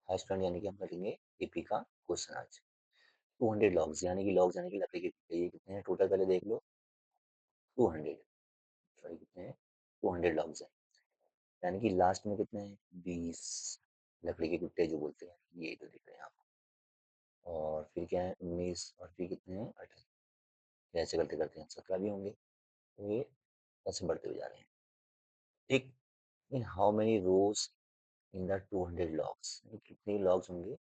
High student यानी कि हम करेंगे एपी का क्वेश्चन आज। 200 लॉग्स यानी कि लॉग्स यानी कि लकड़ी के टुकड़े, ये कितने हैं टोटल पहले देख लो। 200, सॉरी कितने हैं, 200 लॉग्स हैं। यानी कि लास्ट में कितने हैं, 20 लकड़ी के टुकड़े जो बोलते हैं, ये तो दिख रहे हैं आपको। और फिर क्या है 19, और फिर कितने हैं 18। ऐसे करते करते हैं 17 भी होंगे। तो ये ऐसे बढ़ते हुए जा रहे हैं। ठीक। In how many rows in the 200 logs, कितने लॉग्स होंगे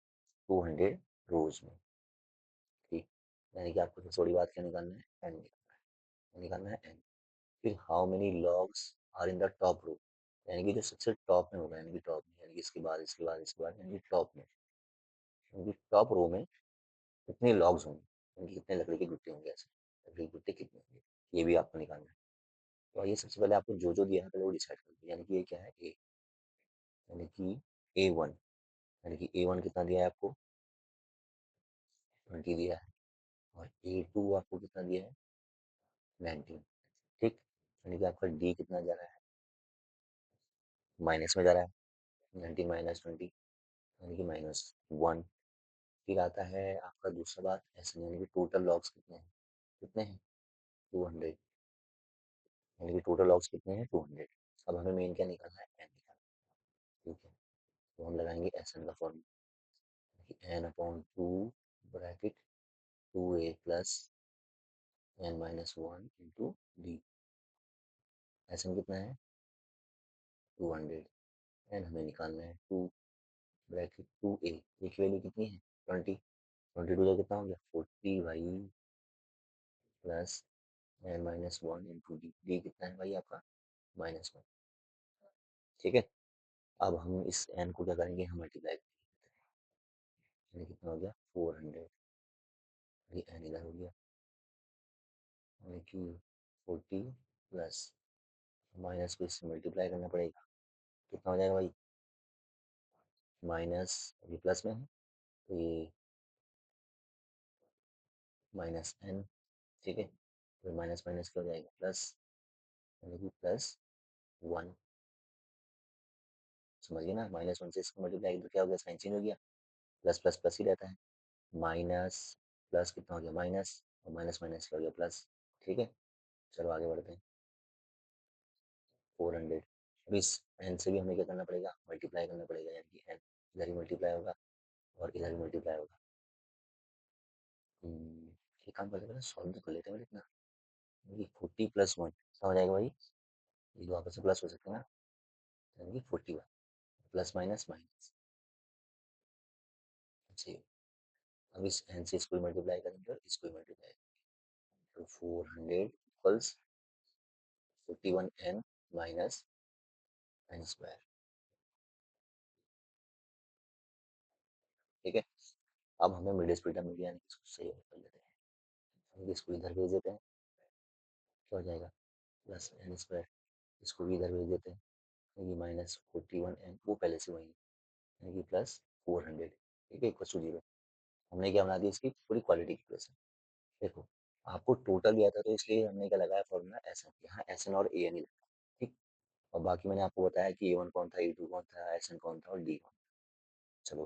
200 रोज में। ठीक। यानी कि आपको सबसे बड़ी बात क्या निकालना है, एन निकालना है एन। फिर how many logs are in the top row, यानी कि जो सबसे टॉप में होगा, यानी कि टॉप में, यानी कि इसके बाद इसके बाद इसके बाद, यानी कि टॉप में, यानी कि टॉप रो में कितने लॉग्स होंगे, यानी कि कितने लकड़ी के गुट्टे होंगे, ऐसे लकड़ी के गुट्टे कितने होंगे, ये भी आपको निकालना है। तो आइए सबसे पहले आपको जो दिया है पहले वो डिसाइड कर दो। यानी कि ये क्या है ए, यानी कि A1, यानी कि A1 कितना दिया है आपको, 20 दिया है। और A2 आपको कितना दिया है, 19। ठीक। यानी कि आपका डी कितना जा रहा है, माइनस में जा रहा है, 19 माइनस 20 यानी कि -1। फिर आता है आपका दूसरा बात ऐसे, यानी कि टोटल लॉग्स कितने हैं, कितने हैं 200, यानी कि टोटल लॉग्स कितने हैं 200। अब हमें मेन क्या निकालना है, एन निकालना है। ठीक है। तो हम लगाएंगे एस एन का formula, n/2 bracket 2a plus n-1 into d. S n कितना है 200, एन हमें निकालना है 2 ब्रैकेट 2a, ए की वैल्यू कितनी है 20, 22 का कितना हो गया 40 भाई, plus n-1 into D, D कितना है भाई आपका -1। ठीक है। अब हम इस n को क्या करेंगे, हम मल्टीप्लाई करेंगे, यानी कितना हो गया 400, ये n इधर हो गया, यानी कि 40 प्लस माइनस को इससे मल्टीप्लाई करना पड़ेगा, कितना हो जाएगा भाई माइनस, अभी प्लस में है तो ये -n। ठीक है। तो माइनस माइनस क्या हो जाएगा प्लस, यानी कि +1। समझिए ना, -1 से इसको मल्टीप्लाई तो क्या हो गया, साइन चेंज हो गया, प्लस प्लस प्लस ही रहता है, माइनस प्लस कितना हो गया माइनस, और माइनस माइनस क्या हो गया प्लस। ठीक है। चलो आगे बढ़ते हैं। 400, अब इस एन से भी हमें क्या करना पड़ेगा, मल्टीप्लाई करना पड़ेगा, यानी कि एन इधर ही मल्टीप्लाई होगा और इधर ही मल्टीप्लाई होगा। ये काम करते पहले सॉल्व तो कर लेते हैं इतना, यानी 40 + 1 कितना हो जाएगा भाई, ये दो आपस में प्लस हो सकते हैं ना, यानी कि 41 प्लस माइनस माइनस। जी। अब इस एन से इसको मल्टीप्लाई करेंगे और इसको मल्टीप्लाई करेंगे, तो 400 equals 41n minus N square. ठीक है। अब हमें मिड स्प्लिटर मिल गया, यानी कि इसको सही कर लेते हैं, यानी कि इसको इधर भेज देते हैं, क्या हो जाएगा प्लस एन स्क्वायर, इसको भी इधर भेज देते हैं, यानी कि -41n, वो पहले से वही, यानी कि प्लस 400। ठीक है, इक्वल टू 0। हमने क्या बना दी इसकी पूरी क्वालिटी इक्वेशन। देखो आपको टोटल दिया था तो इसलिए हमने क्या लगाया फॉर्मूला एस एन, यहाँ एस एन और ए एन ही लगा। ठीक। और बाकी मैंने आपको बताया कि ए वन कौन था, ए टू कौन था, एस एन कौन था और डी कौन था। चलो,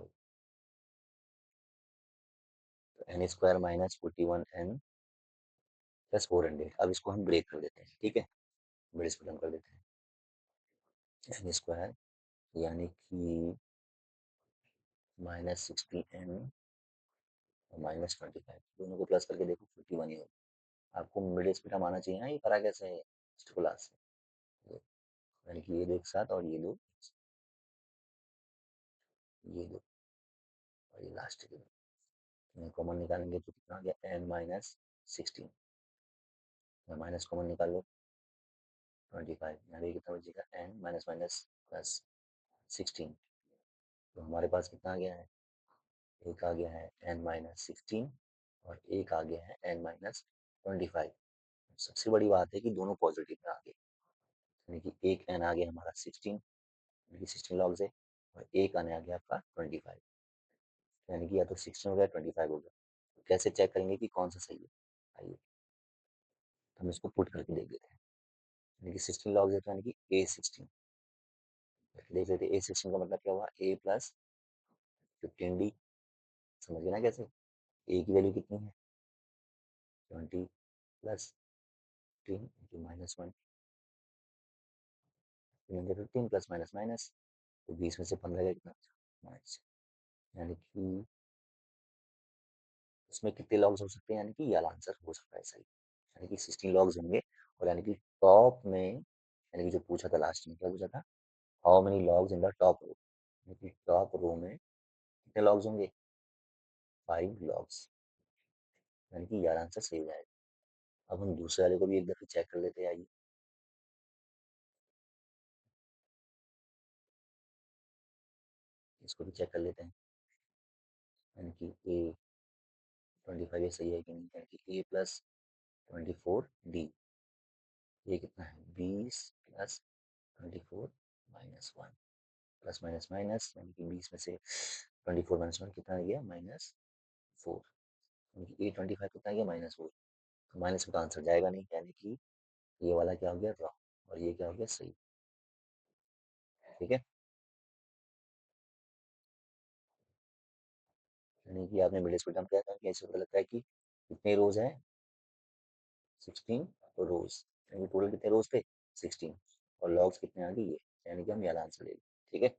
तो N square minus 41n plus 400, अब इसको हम ब्रेक कर देते हैं। ठीक है, ब्रेक खत्म कर देते हैं। एन स्क्वायर यानी कि -16n और -25, दोनों को प्लस करके देखो 41 ही होगा। आपको मिडिल स्पीड हम आना चाहिए ना, ये करा कैसे है फर्स्ट क्लास से, यानी कि ये दो एक साथ और ये दो, ये दो और ये लास्ट के दो कॉमन निकालेंगे तो कितना आ गया n-16, माइनस कॉमन निकाल लो 25, यहाँ देखिए कितना बचेगा n माइनस माइनस प्लस 16। तो हमारे पास कितना आ गया है, एक आ गया है n-16 और एक आ गया है n-25। सबसे बड़ी बात है कि दोनों पॉजिटिव में आ गए, यानी कि एक n आ गया हमारा 16, यानी कि 16 लॉग से, और एक आने आ गया आपका 25, यानी कि या तो 16 हो गया 25 हो गया। तो कैसे चेक करेंगे कि कौन सा सही है, आइए हम इसको पुट करके देख लेते हैं। यानी कि 16 लॉग है तो यानी कि A16, देख लेते A16 का मतलब क्या हुआ, A प्लस 15D। समझ गए ना कैसे? ए की वैल्यू कितनी है? 20 plus 15 into -1 15 plus minus minus, तो 20 में से 15 का कितना? 5। यानी कि उसमें कितने लॉग्स हो सकते हैं? यानी कि ये वाला आंसर हो सकता है सही। यानी कि 16 लॉग्स होंगे। और यानी कि टॉप में, यानी कि जो पूछा था लास्ट में, क्या पूछा था? How many logs in the top row. यानी कि टॉप रो में कितने लॉग्स होंगे? 5 लॉग्स। यानी कि यार आंसर सही हो जाएगा। अब हम दूसरे वाले को भी एक दफे चेक कर लेते हैं, आइए। इसको भी चेक कर लेते हैं। यानी कि ए 25 ये सही है कि नहीं? यानी कि ए प्लस 24D, ये कितना है? 20 प्लस 24 -1 प्लस माइनस माइनस, यानी कि 20 में से 24 -1 कितना आ गया? -4। यानी कि A25 कितना आ गया? -4। तो माइनस में तो आंसर जाएगा नहीं, यानी कि ये वाला क्या हो गया? रॉन्ग। और ये क्या हो गया? सही। ठीक है, यानी कि आपने मिडिल स्कूल टर्म किया था कि ऐसे पता लगता है कि कितने रोज हैं? 16 रोज। यानी टोटल कितने रोज थे? 16। और लॉग्स कितने आ गए? ये। यानी कि हम ये वाला आंसर ले लें। ठीक है।